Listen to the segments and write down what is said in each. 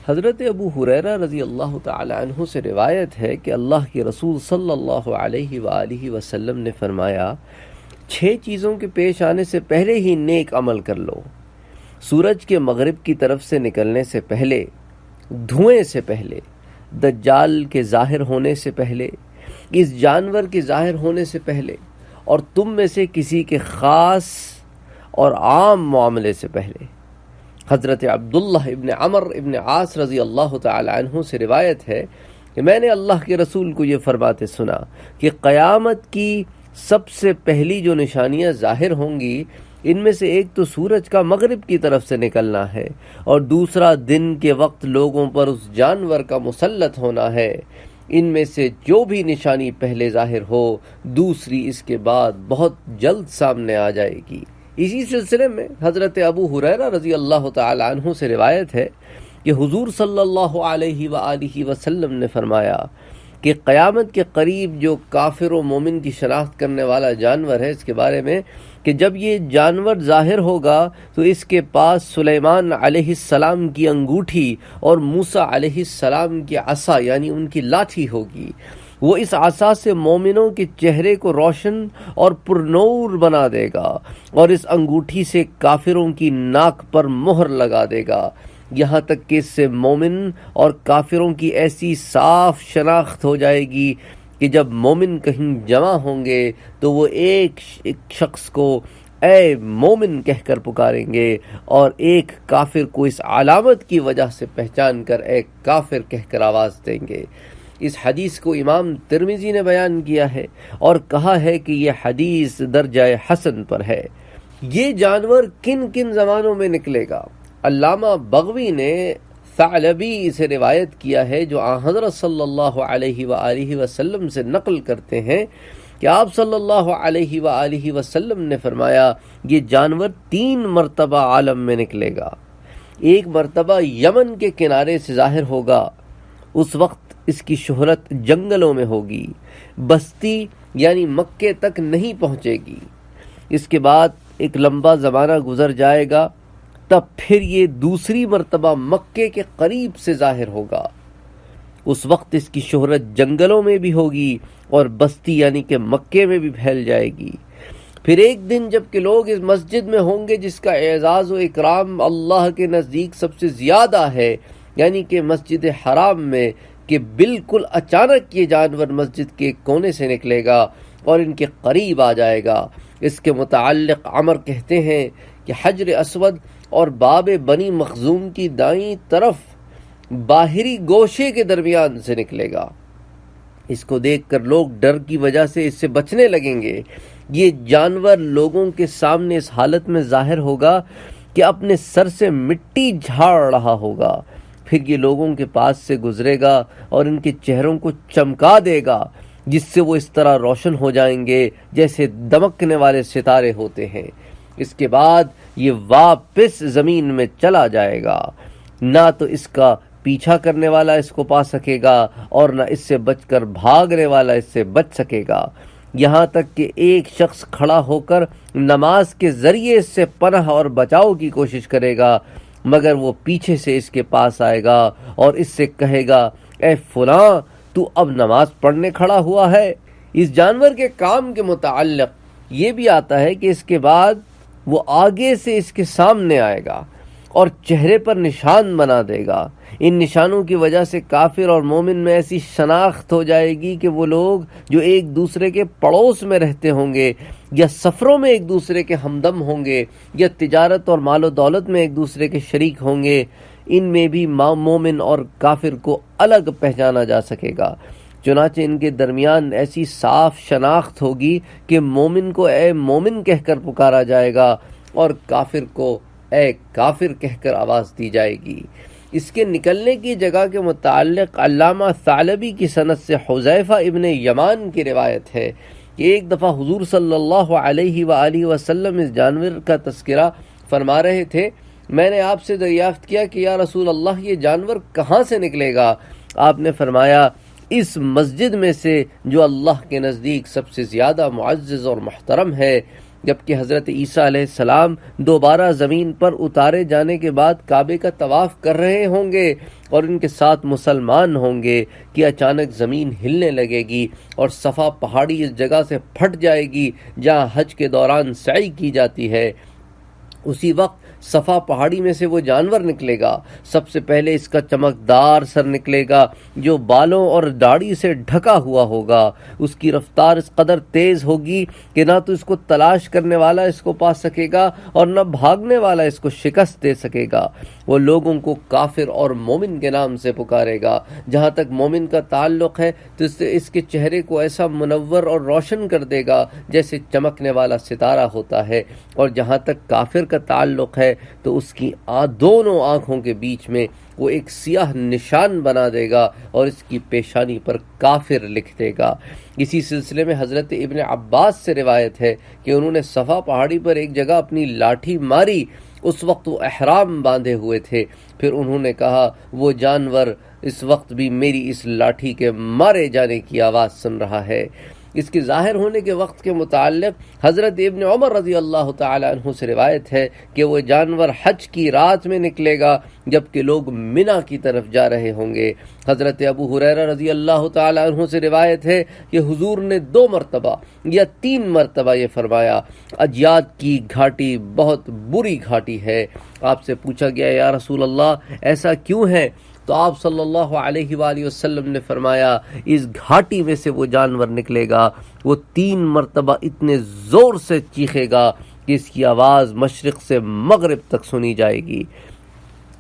حضرت ابو ہریرہ رضی اللہ تعالی عنہ سے روایت ہے کہ اللہ کے رسول صلی اللہ علیہ وآلہ وسلم نے فرمایا، 6 چیزوں کے پیش آنے سے پہلے ہی نیک عمل کر لو۔ سورج کے مغرب کی طرف سے نکلنے سے پہلے، دھوئیں سے پہلے، دجال کے ظاہر ہونے سے پہلے، اس جانور کے ظاہر ہونے سے پہلے، اور تم میں سے کسی کے خاص اور عام معاملے سے پہلے۔ حضرت عبداللہ ابن عمر ابن عاص رضی اللہ تعالی عنہ سے روایت ہے کہ میں نے اللہ کے رسول کو یہ فرماتے سنا کہ قیامت کی سب سے پہلی جو نشانیاں ظاہر ہوں گی، ان میں سے ایک تو سورج کا مغرب کی طرف سے نکلنا ہے، اور دوسرا دن کے وقت لوگوں پر اس جانور کا مسلط ہونا ہے۔ ان میں سے جو بھی نشانی پہلے ظاہر ہو، دوسری اس کے بعد بہت جلد سامنے آ جائے گی۔ اسی سلسلے میں حضرت ابو ہریرہ رضی اللہ تعالی عنہ سے روایت ہے کہ حضور صلی اللہ علیہ وآلہ وسلم نے فرمایا کہ قیامت کے قریب جو کافر و مومن کی شناخت کرنے والا جانور ہے، اس کے بارے میں کہ جب یہ جانور ظاہر ہوگا تو اس کے پاس سلیمان علیہ السلام کی انگوٹھی اور موسیٰ علیہ السلام کی عصا یعنی ان کی لاٹھی ہوگی۔ وہ اس عصا سے مومنوں کے چہرے کو روشن اور پرنور بنا دے گا، اور اس انگوٹھی سے کافروں کی ناک پر مہر لگا دے گا، یہاں تک کہ اس سے مومن اور کافروں کی ایسی صاف شناخت ہو جائے گی کہ جب مومن کہیں جمع ہوں گے تو وہ ایک شخص کو اے مومن کہہ کر پکاریں گے، اور ایک کافر کو اس علامت کی وجہ سے پہچان کر اے کافر کہہ کر آواز دیں گے۔ اس حدیث کو امام ترمذی نے بیان کیا ہے اور کہا ہے کہ یہ حدیث درجہ حسن پر ہے۔ یہ جانور کن کن زمانوں میں نکلے گا؟ علامہ بغوی نے ثعلبی سے روایت کیا ہے، جو آن حضرت صلی اللہ علیہ وآلہ وسلم سے نقل کرتے ہیں کہ آپ صلی اللہ علیہ وآلہ وسلم نے فرمایا، یہ جانور 3 مرتبہ عالم میں نکلے گا۔ ایک مرتبہ یمن کے کنارے سے ظاہر ہوگا، اس وقت اس کی شہرت جنگلوں میں ہوگی، بستی یعنی مکے تک نہیں پہنچے گی۔ اس کے بعد ایک لمبا زمانہ گزر جائے گا، تب پھر یہ دوسری مرتبہ مکے کے قریب سے ظاہر ہوگا، اس وقت اس کی شہرت جنگلوں میں بھی ہوگی اور بستی یعنی کہ مکے میں بھی پھیل جائے گی۔ پھر ایک دن جب کہ لوگ اس مسجد میں ہوں گے جس کا اعزاز و اکرام اللہ کے نزدیک سب سے زیادہ ہے، یعنی کہ مسجد حرام میں، کہ بالکل اچانک یہ جانور مسجد کے کونے سے نکلے گا اور ان کے قریب آ جائے گا۔ اس کے متعلق عمر کہتے ہیں کہ حجر اسود اور باب بنی مخزوم کی دائیں طرف باہری گوشے کے درمیان سے نکلے گا۔ اس کو دیکھ کر لوگ ڈر کی وجہ سے اس سے بچنے لگیں گے۔ یہ جانور لوگوں کے سامنے اس حالت میں ظاہر ہوگا کہ اپنے سر سے مٹی جھاڑ رہا ہوگا، پھر یہ لوگوں کے پاس سے گزرے گا اور ان کے چہروں کو چمکا دے گا، جس سے وہ اس طرح روشن ہو جائیں گے جیسے دمکنے والے ستارے ہوتے ہیں۔ اس کے بعد یہ واپس زمین میں چلا جائے گا، نہ تو اس کا پیچھا کرنے والا اس کو پا سکے گا اور نہ اس سے بچ کر بھاگنے والا اس سے بچ سکے گا، یہاں تک کہ ایک شخص کھڑا ہو کر نماز کے ذریعے اس سے پناہ اور بچاؤ کی کوشش کرے گا، مگر وہ پیچھے سے اس کے پاس آئے گا اور اس سے کہے گا، اے فلاں تو اب نماز پڑھنے کھڑا ہوا ہے۔ اس جانور کے کام کے متعلق یہ بھی آتا ہے کہ اس کے بعد وہ آگے سے اس کے سامنے آئے گا اور چہرے پر نشان بنا دے گا۔ ان نشانوں کی وجہ سے کافر اور مومن میں ایسی شناخت ہو جائے گی کہ وہ لوگ جو ایک دوسرے کے پڑوس میں رہتے ہوں گے یا سفروں میں ایک دوسرے کے ہمدم ہوں گے یا تجارت اور مال و دولت میں ایک دوسرے کے شریک ہوں گے، ان میں بھی مومن اور کافر کو الگ پہچانا جا سکے گا۔ چنانچہ ان کے درمیان ایسی صاف شناخت ہوگی کہ مومن کو اے مومن کہہ کر پکارا جائے گا اور کافر کو اے کافر کہہ کر آواز دی جائے گی۔ اس کے نکلنے کی جگہ کے متعلق علامہ ثعلبی کی سند سے حذیفہ ابن یمان کی روایت ہے کہ ایک دفعہ حضور صلی اللہ علیہ وآلہ وسلم اس جانور کا تذکرہ فرما رہے تھے۔ میں نے آپ سے دریافت کیا کہ یا رسول اللہ، یہ جانور کہاں سے نکلے گا؟ آپ نے فرمایا، اس مسجد میں سے جو اللہ کے نزدیک سب سے زیادہ معزز اور محترم ہے، جبکہ حضرت عیسیٰ علیہ السلام دوبارہ زمین پر اتارے جانے کے بعد کعبے کا طواف کر رہے ہوں گے اور ان کے ساتھ مسلمان ہوں گے کہ اچانک زمین ہلنے لگے گی اور صفا پہاڑی اس جگہ سے پھٹ جائے گی جہاں حج کے دوران سعی کی جاتی ہے۔ اسی وقت صفا پہاڑی میں سے وہ جانور نکلے گا۔ سب سے پہلے اس کا چمکدار سر نکلے گا جو بالوں اور داڑھی سے ڈھکا ہوا ہوگا۔ اس کی رفتار اس قدر تیز ہوگی کہ نہ تو اس کو تلاش کرنے والا اس کو پا سکے گا اور نہ بھاگنے والا اس کو شکست دے سکے گا۔ وہ لوگوں کو کافر اور مومن کے نام سے پکارے گا۔ جہاں تک مومن کا تعلق ہے تو اس کے چہرے کو ایسا منور اور روشن کر دے گا جیسے چمکنے والا ستارہ ہوتا ہے، اور جہاں تک کافر کا تعلق ہے تو اس کی دونوں آنکھوں کے بیچ میں وہ ایک سیاہ نشان بنا دے گا اور اس کی پیشانی پر کافر لکھ دے گا۔ اسی سلسلے میں حضرت ابن عباس سے روایت ہے کہ انہوں نے صفا پہاڑی پر ایک جگہ اپنی لاٹھی ماری۔ اس وقت وہ احرام باندھے ہوئے تھے۔ پھر انہوں نے کہا وہ جانور اس وقت بھی میری اس لاٹھی کے مارے جانے کی آواز سن رہا ہے۔ اس کے ظاہر ہونے کے وقت کے متعلق حضرت ابن عمر رضی اللہ تعالی عنہ سے روایت ہے کہ وہ جانور حج کی رات میں نکلے گا جبکہ لوگ منا کی طرف جا رہے ہوں گے۔ حضرت ابو ہریرہ رضی اللہ تعالی عنہ سے روایت ہے کہ حضور نے 2 مرتبہ یا 3 مرتبہ یہ فرمایا، اجیاد کی گھاٹی بہت بری گھاٹی ہے۔ آپ سے پوچھا گیا یا رسول اللہ ایسا کیوں ہے؟ تو آپ صلی اللہ علیہ وآلہ وسلم نے فرمایا اس گھاٹی میں سے وہ جانور نکلے گا، وہ 3 مرتبہ اتنے زور سے چیخے گا کہ اس کی آواز مشرق سے مغرب تک سنی جائے گی۔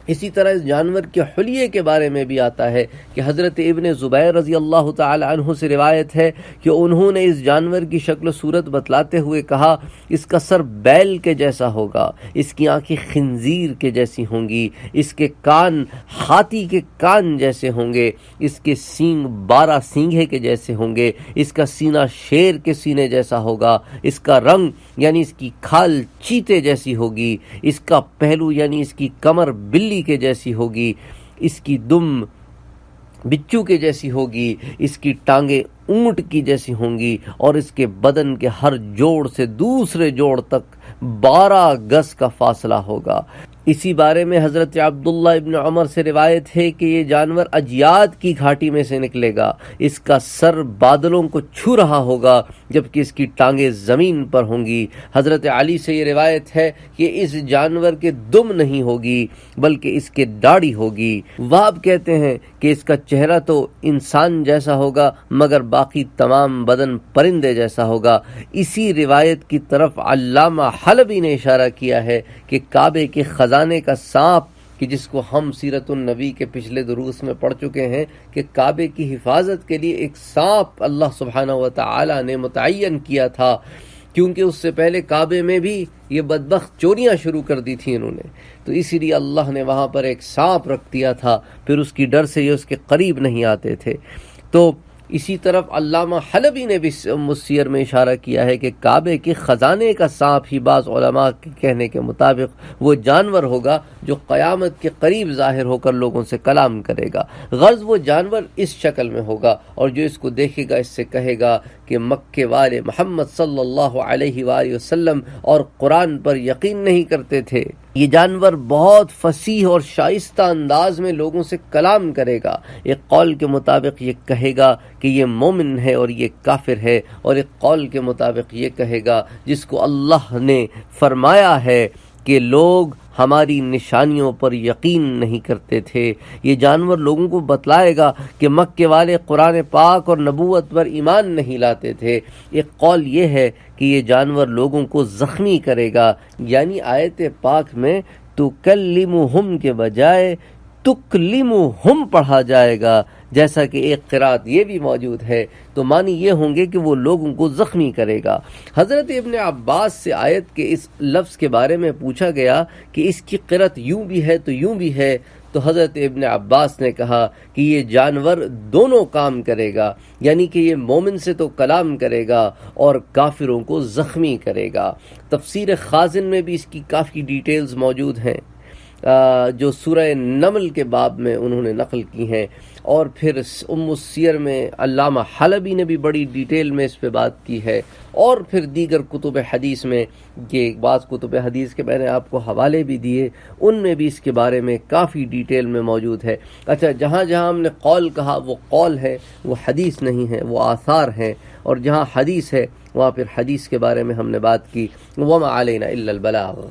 اسی طرح اس جانور کے حلیے کے بارے میں بھی آتا ہے کہ حضرت ابن زبیر رضی اللہ تعالی عنہ سے روایت ہے کہ انہوں نے اس جانور کی شکل و صورت بتلاتے ہوئے کہا اس کا سر بیل کے جیسا ہوگا، اس کی آنکھیں خنزیر کے جیسی ہوں گی، اس کے کان ہاتھی کے کان جیسے ہوں گے، اس کے سینگ 12 سینگھے کے جیسے ہوں گے، اس کا سینہ شیر کے سینے جیسا ہوگا، اس کا رنگ یعنی اس کی کھال چیتے جیسی ہوگی، اس کا پہلو یعنی اس کی کمر بلی کے جیسی ہوگی، اس کی دم بچو کے جیسی ہوگی، اس کی ٹانگیں اونٹ کی جیسی ہوں گی، اور اس کے بدن کے ہر جوڑ سے دوسرے جوڑ تک 12 گز کا فاصلہ ہوگا۔ اسی بارے میں حضرت عبداللہ ابن عمر سے روایت ہے کہ یہ جانور اجیاد کی گھاٹی میں سے نکلے گا، اس کا سر بادلوں کو چھو رہا ہوگا جبکہ اس کی ٹانگیں زمین پر ہوں گی۔ حضرت علی سے یہ روایت ہے کہ اس جانور کے دم نہیں ہوگی بلکہ اس کے داڑھی ہوگی۔ وہاب کہتے ہیں کہ اس کا چہرہ تو انسان جیسا ہوگا مگر باقی تمام بدن پرندے جیسا ہوگا۔ اسی روایت کی طرف علامہ حلبی نے اشارہ کیا ہے کہ کعبے کے خزانے کا سانپ، کہ جس کو ہم سیرت النبی کے پچھلے دروس میں پڑھ چکے ہیں کہ کعبے کی حفاظت کے لیے ایک سانپ اللہ سبحانہ و تعالی نے متعین کیا تھا، کیونکہ اس سے پہلے کعبے میں بھی یہ بدبخت چوریاں شروع کر دی تھی انہوں نے، تو اسی لیے اللہ نے وہاں پر ایک سانپ رکھ دیا تھا، پھر اس کی ڈر سے یہ اس کے قریب نہیں آتے تھے۔ تو اسی طرف علامہ حلبی نے بھی سیر میں اشارہ کیا ہے کہ کعبے کے خزانے کا سانپ ہی بعض علماء کے کہنے کے مطابق وہ جانور ہوگا جو قیامت کے قریب ظاہر ہو کر لوگوں سے کلام کرے گا۔ غرض وہ جانور اس شکل میں ہوگا، اور جو اس کو دیکھے گا اس سے کہے گا کہ مکے والے محمد صلی اللہ علیہ وآلہ وسلم اور قرآن پر یقین نہیں کرتے تھے۔ یہ جانور بہت فصیح اور شائستہ انداز میں لوگوں سے کلام کرے گا۔ ایک قول کے مطابق یہ کہے گا کہ یہ مومن ہے اور یہ کافر ہے، اور ایک قول کے مطابق یہ کہے گا جس کو اللہ نے فرمایا ہے کہ لوگ ہماری نشانیوں پر یقین نہیں کرتے تھے۔ یہ جانور لوگوں کو بتلائے گا کہ مکے والے قرآن پاک اور نبوت پر ایمان نہیں لاتے تھے۔ ایک قول یہ ہے کہ یہ جانور لوگوں کو زخمی کرے گا، یعنی آیت پاک میں تکلمہم کے بجائے تکلمہم پڑھا جائے گا، جیسا کہ ایک قرات یہ بھی موجود ہے، تو معنی یہ ہوں گے کہ وہ لوگوں کو زخمی کرے گا۔ حضرت ابن عباس سے آیت کے اس لفظ کے بارے میں پوچھا گیا کہ اس کی قرات یوں بھی ہے تو یوں بھی ہے، تو حضرت ابن عباس نے کہا کہ یہ جانور دونوں کام کرے گا، یعنی کہ یہ مومن سے تو کلام کرے گا اور کافروں کو زخمی کرے گا۔ تفسیر خازن میں بھی اس کی کافی ڈیٹیلز موجود ہیں۔ جو سورہ نمل کے باب میں انہوں نے نقل کی ہیں، اور پھر ام السیر میں علامہ حلبی نے بھی بڑی ڈیٹیل میں اس پہ بات کی ہے، اور پھر دیگر کتب حدیث میں، یہ بعض کتب حدیث کے میں نے آپ کو حوالے بھی دیے، ان میں بھی اس کے بارے میں کافی ڈیٹیل میں موجود ہے۔ اچھا، جہاں جہاں ہم نے قول کہا وہ قول ہے، وہ حدیث نہیں ہے، وہ آثار ہیں، اور جہاں حدیث ہے وہاں پھر حدیث کے بارے میں ہم نے بات کی۔ وما علینا الا البلاغ۔